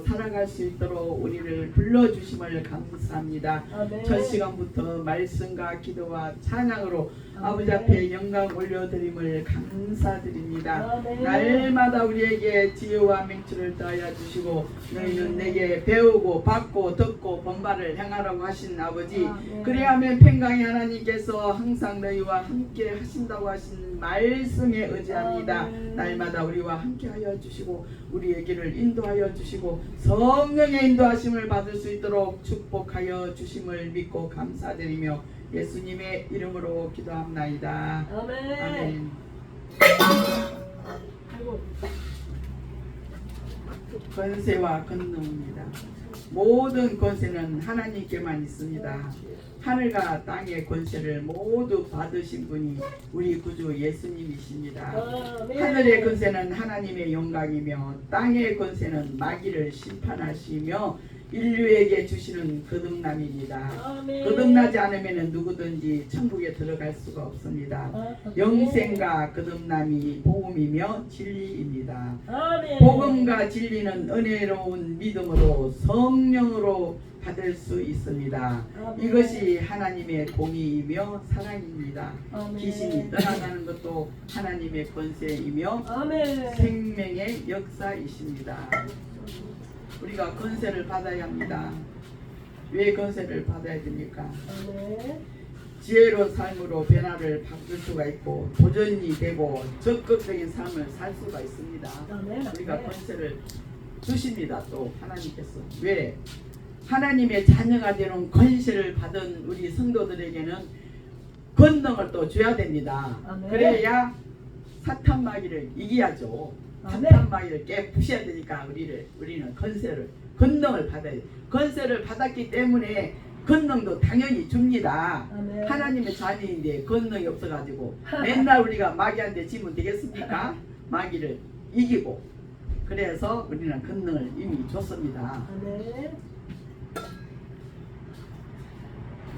살아갈 수 있도록 우리를 불러주심을 감사합니다. 아멘. 첫 시간부터 말씀과 기도와 찬양으로 아버지 앞에 영광 올려드림을 감사드립니다. 아멘. 날마다 우리에게 지혜와 맹추를 더하여 주시고 너희는 내게 배우고 받고 듣고 본바를 행하라고 하신 아버지, 아멘. 그래야만 평강의 하나님께서 항상 너희와 함께 하신다고 하신 말씀에 의지합니다. 아멘. 날마다 우리와 함께 하여 주시고 우리의 길을 인도하여 주시고 성령의 인도하심을 받을 수 있도록 축복하여 주심을 믿고 감사드리며 예수님의 이름으로 기도합나이다. 아멘. 아멘. 아이고. 권세와 권능입니다. 모든 권세는 하나님께만 있습니다. 하늘과 땅의 권세를 모두 받으신 분이 우리 구주 예수님이십니다. 아멘. 하늘의 권세는 하나님의 영광이며 땅의 권세는 마귀를 심판하시며 인류에게 주시는 거듭남입니다. 아멘. 거듭나지 않으면 누구든지 천국에 들어갈 수가 없습니다. 영생과 거듭남이 복음이며 진리입니다. 아멘. 복음과 진리는 은혜로운 믿음으로 성령으로 받을 수 있습니다. 아멘. 이것이 하나님의 공의이며 사랑입니다. 아멘. 귀신이 떠나가는 것도 하나님의 권세이며 아멘. 생명의 역사이십니다. 우리가 권세를 받아야 합니다. 왜 권세를 받아야 됩니까? 아멘. 지혜로운 삶으로 변화를 바꿀 수가 있고 도전이 되고 적극적인 삶을 살 수가 있습니다. 아멘. 우리가 권세를 주십니다. 또 하나님께서 왜? 하나님의 자녀가 되는 권세를 받은 우리 성도들에게는 권능을 또 줘야 됩니다. 아멘. 그래야 사탄 마귀를 이겨야죠. 아멘. 사탄 마귀를 깨부셔야 되니까 우리는 권능을 받아야 돼요. 권세를 받았기 때문에 권능도 당연히 줍니다. 아멘. 하나님의 자녀인데 권능이 없어가지고 맨날 우리가 마귀한테 지면 되겠습니까? 마귀를 이기고. 그래서 우리는 권능을 이미 줬습니다. 아멘.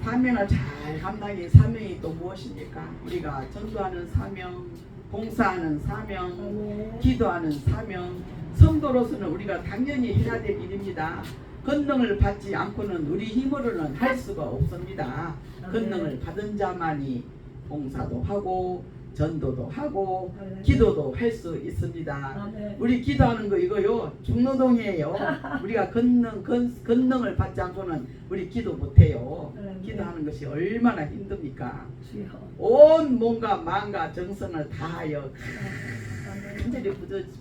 사명을 잘 감당해. 사명이 또 무엇입니까? 우리가 전도하는 사명, 봉사하는 사명, 아멘. 기도하는 사명, 성도로서는 우리가 당연히 해야 될 일입니다. 권능을 받지 않고는 우리 힘으로는 할 수가 없습니다. 권능을 받은 자만이 봉사도 하고 전도도 하고 아멘. 기도도 할 수 있습니다. 아멘. 우리 기도하는 거 이거요 중노동이에요. 우리가 권능을 받지 않고는 우리 기도 못해요. 아멘. 기도하는 것이 얼마나 힘듭니까? 주여. 온 몸과 마음과 정성을 다하여 아멘. 간절히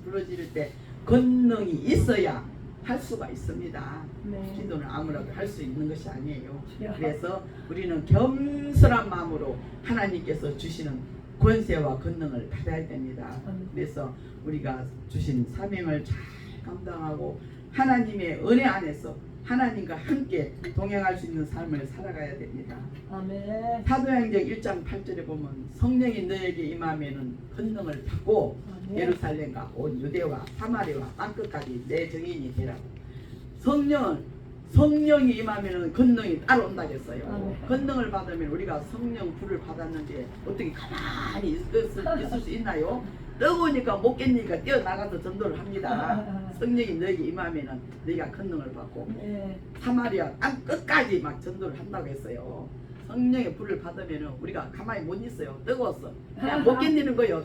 부르짖을 때 권능이 있어야 할 수가 있습니다. 네. 기도는 아무라도 할 수 있는 것이 아니에요. 주여. 그래서 우리는 겸손한 마음으로 하나님께서 주시는 권세와 권능을 받아야 됩니다. 아멘. 그래서 우리가 주신 사명을 잘 감당하고 하나님의 은혜 안에서 하나님과 함께 동행할 수 있는 삶을 살아가야 됩니다. 아멘. 사도행전 1장 8절에 보면 성령이 너에게 임하면은 권능을 받고 아멘. 예루살렘과 온 유대와 사마리아와 땅끝까지 내 증인이 되라고. 성령이 임하면은 권능이 따라온다 했어요. 아멘. 권능을 받으면 우리가 성령 불을 받았는데 어떻게 가만히 있을 수 있나요? 뜨거우니까 못 깼으니까 뛰어나가서 전도를 합니다. 성령이 너에게 임하면은 너희가 권능을 받고 네. 사마리아 땅 끝까지 막 전도를 한다고 했어요. 성령의 불을 받으면은 우리가 가만히 못 있어요. 뜨거웠어. 그냥 못 견디는 거예요.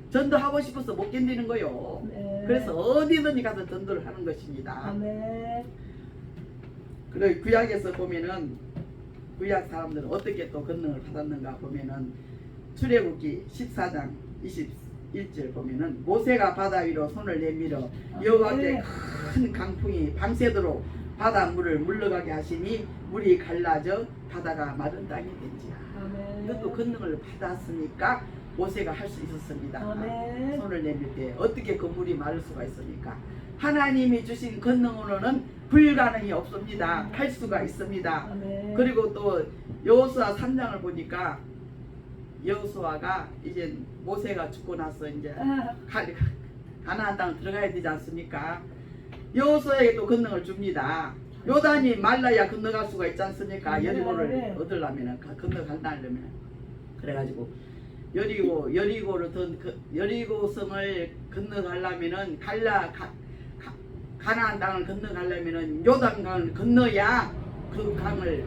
전도하고 싶어서 못 견디는 거예요. 네. 그래서 어디든지 가서 전도를 하는 것입니다. 아멘. 그리고 구약에서 보면은 구약 사람들은 어떻게 또 권능을 받았는가 보면은 출애굽기 14장 21절 보면은 모세가 바다 위로 손을 내밀어 여호와께 큰 강풍이 밤새도록 바다 물을 물러가게 하시니 물이 갈라져 바다가 마른 땅이 된지라. 아멘. 이것도 권능을 받았으니까 모세가 할 수 있었습니다. 아멘. 손을 내밀 때 어떻게 그 물이 마를 수가 있습니까? 하나님이 주신 권능으로는 불가능이 없습니다. 할 수가 있습니다. 아멘. 그리고 또 여호수아 3장을 보니까 여호수아가 이제 모세가 죽고 나서 이제 가나안 땅 들어가야 되지 않습니까? 여호수아에게 또 권능을 줍니다. 요단이 말라야 건너갈 수가 있지 않습니까? 여리고를 얻으려면 건너간다려면 그래가지고 여리고성을 건너가려면은 가나안 땅을 건너가려면은 요단강을 건너야 그 강을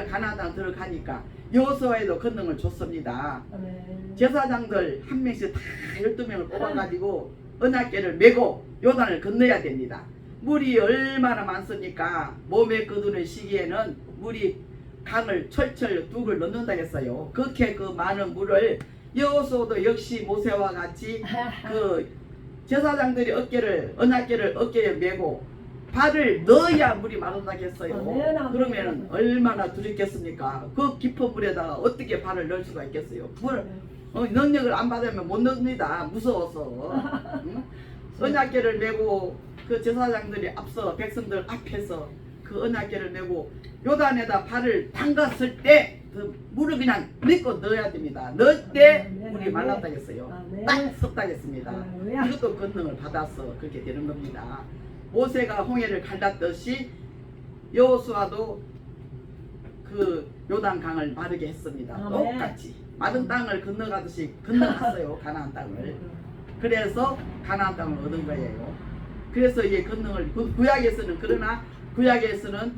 가나안 땅 들어가니까 여호수아에도 권능을 줬습니다. 아멘. 제사장들 한 명씩 다 12명을 뽑아가지고 언약궤를 메고 요단을 건너야 됩니다. 물이 얼마나 많습니까? 몸에 거두는 시기에는 물이 강을 철철 둑을 넣는다 했어요. 그렇게 그 많은 물을 여호수아도 역시 모세와 같이 그 제사장들이 언약궤를 어깨에 메고 발을 넣어야 물이 마른다고 했어요. 그러면 얼마나 두렵겠습니까? 그 깊은 물에다가 어떻게 발을 넣을 수가 있겠어요? 능력을 안 받으면 못 넣습니다. 무서워서. 응? 언약궤를 메고 그 제사장들이 앞서 백성들 앞에서 그 언약궤를 메고 요단에다 발을 담갔을 때 그 물을 그냥 믿고 넣어야 됩니다. 넣을 때 물이 말랐다고 했어요. 딱 섰다고 했습니다. 이것도 권능을 받아서 그렇게 되는 겁니다. 모세가 홍해를 갈랐듯이 여호수아도 그 요단강을 마르게 했습니다. 똑같이 마른 땅을 건너가듯이 건너갔어요. 가나안 땅을. 그래서 가나안 땅을 얻은 거예요. 그래서 이 권능을 구약에서는 그러나 구약에서는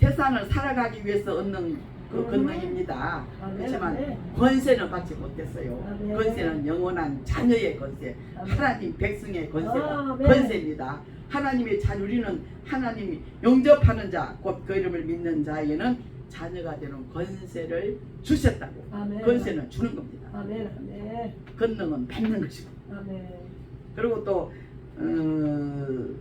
세상을 살아가기 위해서 얻는 그 권능입니다. 그렇지만 권세는 받지 못했어요. 권세는 영원한 자녀의 권세, 하나님 백성의 권세입니다. 하나님의 자녀, 우리는 하나님이 영접하는 자, 곧 그 이름을 믿는 자에게는 자녀가 되는 권세를 주셨다고. 권세는 주는 겁니다. 권능은 받는 것이고. 그리고 또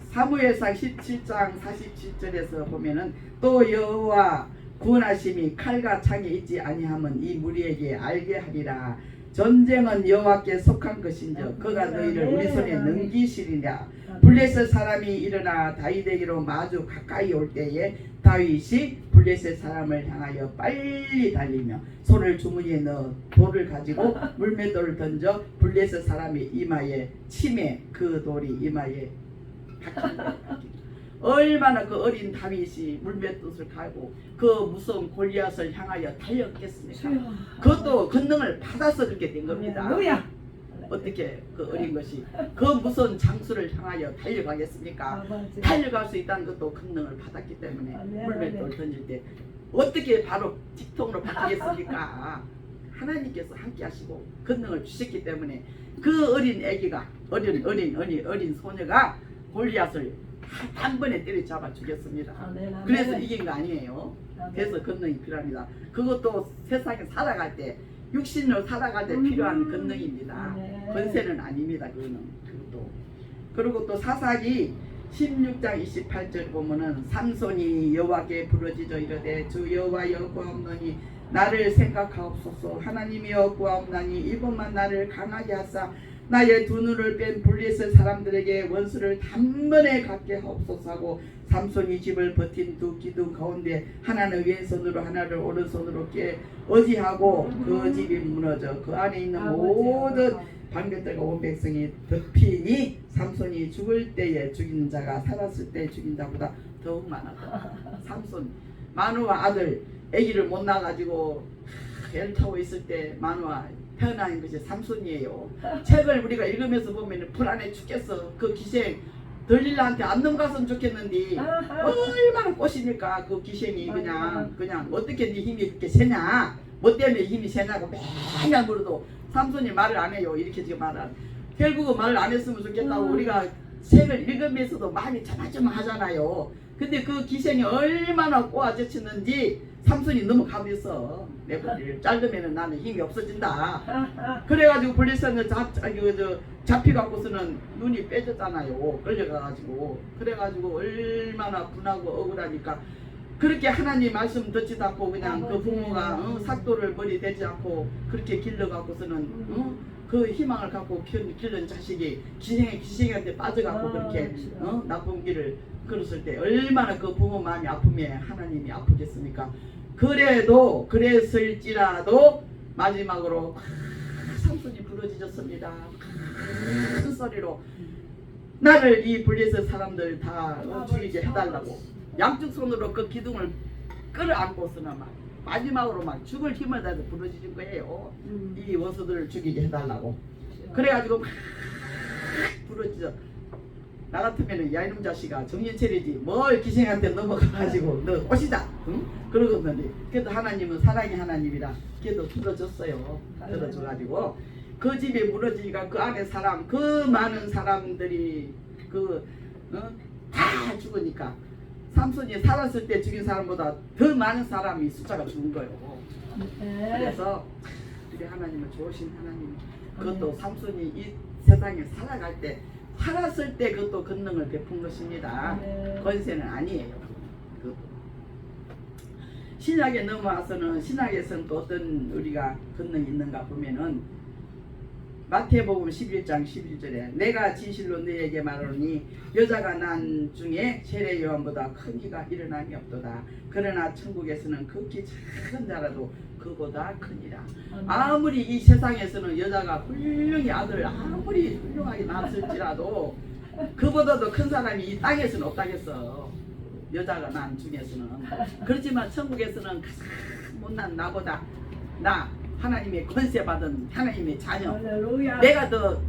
사무엘상 17장 47절에서 보면은 또 여호와 구원하심이 칼과 창에 있지 아니함은 이 무리에게 알게 하리라. 전쟁은 여호와께 속한 것인즉 그가 너희를 우리 손에 넘기시리라. 블레셋 사람이 일어나 다윗에게로 마주 가까이 올 때에 다윗이 블레셋 사람을 향하여 빨리 달리며 손을 주머니에 넣어 돌을 가지고 물맷돌을 던져 블레셋 사람의 이마에 치매 그 돌이 이마에 박힌 거예요. 얼마나 그 어린 다윗이 물맷돌을 가고 그 무서운 골리앗을 향하여 달렸겠습니까? 그것도 권능을 받아서 그렇게 된 겁니다. 어떻게 그 어린 것이 그 무서운 장수를 향하여 달려가겠습니까? 달려갈 수 있다는 것도 권능을 받았기 때문에 물맷돌 던질 때 어떻게 바로 직통으로 바뀌겠습니까? 하나님께서 함께 하시고 권능을 주셨기 때문에 그 어린 애기가 어린 소녀가 골리앗을 한 번에 때려잡아 죽였습니다. 그래서 이긴 거 아니에요. 그래서 권능이 필요합니다. 그것도 세상에 살아갈 때 육신으로 살아갈 때 필요한 권능입니다. 권세는 아닙니다. 그것도. 그리고 또 사사기 16장 28절 보면은 삼손이 여호와께 부르짖어 이르되 주 여호와여 구하옵노니 나를 생각하옵소서. 하나님이여 구하옵나니 이번만 나를 강하게 하사 나의 두 눈을 뺀 블레셋 사람들에게 원수를 단번에 갖게 하옵소서 하고 삼손이 집을 버틴 두 기둥 가운데 하나는 왼손으로 하나를 오른손으로 깨 어지하고 그 집이 무너져 그 안에 있는 모든 방백들과 온 백성이 덮이니 삼손이 죽을 때에 죽인 자가 살았을 때 죽인 자보다 더욱 많았다. 삼손 마누아 아들 아기를 못 낳아가지고 애를 타고 있을 때 마누아 태어난 것이 삼손이에요. 책을 우리가 읽으면서 보면 불안해 죽겠어. 그 기생 들릴라한테 안 넘갔으면 좋겠는데 얼마나 꽃이니까 그 기생이 그냥 어떻게 네 힘이 그렇게 세냐, 뭐 때문에 힘이 세냐고 맨날 물어도 삼손이 말을 안 해요. 이렇게 지금 말을 결국은 말을 안 했으면 좋겠다고 우리가 책을 읽으면서도 마음이 조마조마하잖아요. 근데 그 기생이 얼마나 꼬아젖혔는지 삼손이 너무 감했어. 내 머리를 자르면 나는 힘이 없어진다. 그래가지고 블레셋을 잡혀갖고서는 눈이 빼졌잖아요. 끌려가가지고. 그래가지고 얼마나 분하고 억울하니까 그렇게 하나님 말씀 듣지도 않고 그냥 그 부모가 삭도를 머리 대지 않고 그렇게 길러갖고서는 그 희망을 갖고 기른 자식이 기생한테 빠져갖고 그렇게 나쁜 길을 걸었을 때 얼마나 그 부모 마음이 아프면 하나님이 아프겠습니까? 그랬을지라도 마지막으로 삼손이 부러지셨습니다. 큰 소리로 나를 이 블레셋 사람들 다 죽이게 해달라고 양쪽 손으로 그 기둥을 끌어안고서는 막 마지막으로 막 죽을 힘을 다해서 부러지신 거예요. 이 원수들을 죽이게 해달라고. 그래가지고 막 부러지죠. 나 같으면은 야 이놈 자식아 정신 차리지 뭘 기생한테 넘어가가지고 너 옷이다 응? 그러겠는데 그래도 하나님은 사랑의 하나님이라 그래도 들어줬어요. 들어줘가지고 그 집에 무너지니까 그 안에 사람 그 많은 사람들이 다 죽으니까 삼손이 살았을 때 죽인 사람보다 더 많은 사람이 숫자가 죽은 거예요. 아멘. 그래서 우리 하나님은 좋으신 하나님 그것도 삼손이 이 세상에 살아갈 때 살았을 때 그것도 권능을 베푼 것입니다. 권세는 아니에요. 그것도. 신약에 넘어와서는 신약에서는 또 어떤 우리가 권능이 있는가 보면은 마태복음 11장 11절에 내가 진실로 너희에게 말하노니 여자가 난 중에 세례 요한보다 큰 이가 일어남이 없도다. 그러나 천국에서는 극히 작은 자라도 그보다 크니라. 아무리 이 세상에서는 여자가 훌륭히 아들 아무리 훌륭하게 낳았을지라도 그보다도 큰 사람이 이 땅에서는 없다겠어. 여자가 난 중에서는. 그렇지만 천국에서는 가장 못난 나보다 나 하나님의 권세 받은 하나님의 자녀 할렐루야. 내가 더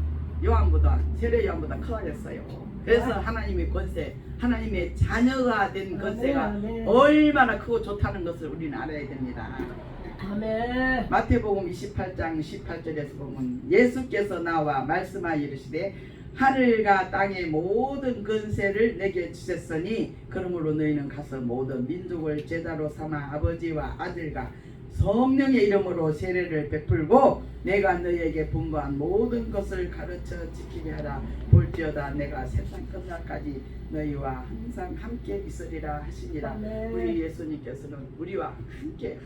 요한보다 세례 요한보다 커야겠어요. 그래서 하나님의 권세 하나님의 자녀가 된 권세가 아멘. 얼마나 크고 좋다는 것을 우리는 알아야 됩니다. 아멘. 마태복음 28장 18절에서 보면 예수께서 나와 말씀하여 이르시되 하늘과 땅의 모든 권세를 내게 주셨으니 그러므로 너희는 가서 모든 민족을 제자로 삼아 아버지와 아들과 성령의 이름으로 세례를 베풀고 내가 너희에게 분부한 모든 것을 가르쳐 지키게 하라. 볼지어다 내가 세상 끝날까지 너희와 항상 함께 있으리라 하시니라. 아멘. 우리 예수님께서는 우리와 함께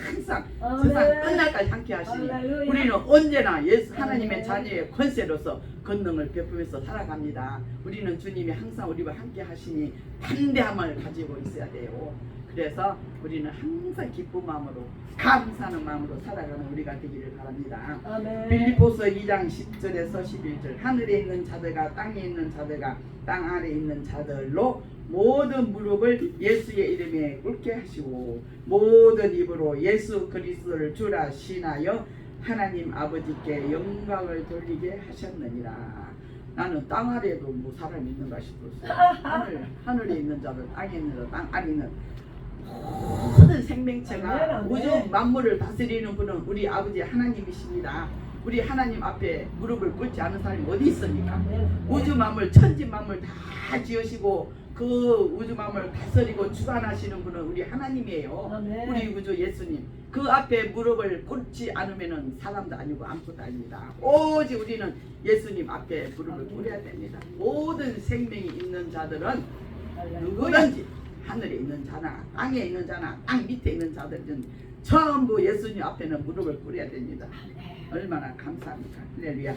항상 아멘. 세상 끝날까지 함께 하시니 할렐루야. 우리는 언제나 예수 하나님의 아멘. 자녀의 권세로서 권능을 베푸면서 살아갑니다. 우리는 주님이 항상 우리와 함께 하시니 담대함을 가지고 있어야 돼요. 그래서 우리는 항상 기쁜 마음으로 감사하는 마음으로 살아가는 우리가 되기를 바랍니다. 아멘. 빌립보서 2장 10절에서 11절 하늘에 있는 자들과 땅에 있는 자들과 땅 아래에 있는 자들로 모든 무릎을 예수의 이름에 꿇게 하시고 모든 입으로 예수 그리스도를 주라 신하여 하나님 아버지께 영광을 돌리게 하셨느니라. 나는 땅 아래에도 뭐 사람이 있는가 싶었어요. 하늘에 있는 자들 땅에 있는 자들 땅 아래에 있는 모든 생명체가 아멘, 우주 아멘. 만물을 다스리는 분은 우리 아버지 하나님이십니다. 우리 하나님 앞에 무릎을 꿇지 않은 사람이 어디 있습니까? 우주 만물 천지 만물 다 지으시고 그 우주 만물 다스리고 주관하시는 분은 우리 하나님이에요. 아멘. 우리 우주 예수님 그 앞에 무릎을 꿇지 않으면은 사람도 아니고 아무것도 아닙니다. 오직 우리는 예수님 앞에 무릎을 꿇어야 됩니다. 모든 생명이 있는 자들은 누구든지 하늘에 있는 자나 땅에 있는 자나 땅 밑에 있는 자들은 전부 예수님 앞에는 무릎을 꿇어야 됩니다. 얼마나 감사합니까. 할렐루야.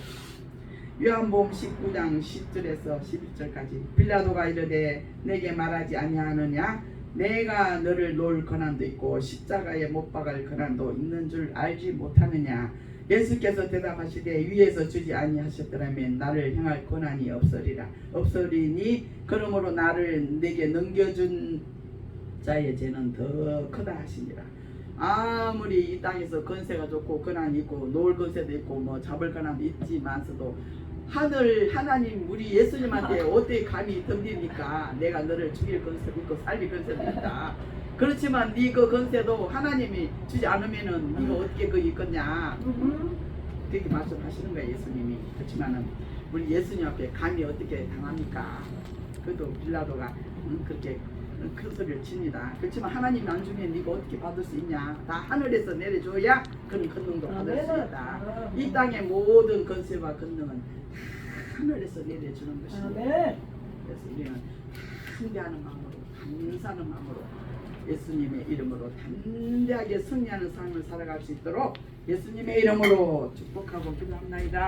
요한복음 19장 10절에서 11절까지 빌라도가 이르되 내게 말하지 아니하느냐 내가 너를 놓을 권한도 있고 십자가에 못 박을 권한도 있는 줄 알지 못하느냐. 예수께서 대답하시되 위에서 주지 아니하셨더라면 나를 향할 권한이 없으리니 그러므로 나를 내게 넘겨준 자의 죄는 더 크다 하시니라. 아무리 이 땅에서 권세가 좋고 권한이 있고 놓을 권세도 있고 뭐 잡을 권한도 있지만서도 하나님 우리 예수님한테 어떻게 감히 덤비니까 내가 너를 죽일 권세도 있고 살릴 권세도 있다. 그렇지만 네 그 권세도 하나님이 주지 않으면은 네가 어떻게 그 있겠냐 그렇게 말씀하시는 거예요 예수님이. 그렇지만은 우리 예수님 앞에 감히 어떻게 당합니까? 그래도 빌라도가 그렇게 큰 소리를 칩니다. 그렇지만 하나님이 안 주면 네가 어떻게 받을 수 있냐. 다 하늘에서 내려줘야 그런 권능도 받을 수 있다. 이 땅의 모든 권세와 권능은 다 하늘에서 내려주는 것입니다. 그래서 우리는 승리하는 마음으로 감사하는 마음으로 예수님의 이름으로 담대하게 승리하는 삶을 살아갈 수 있도록 예수님의 이름으로 축복하고 기도합니다.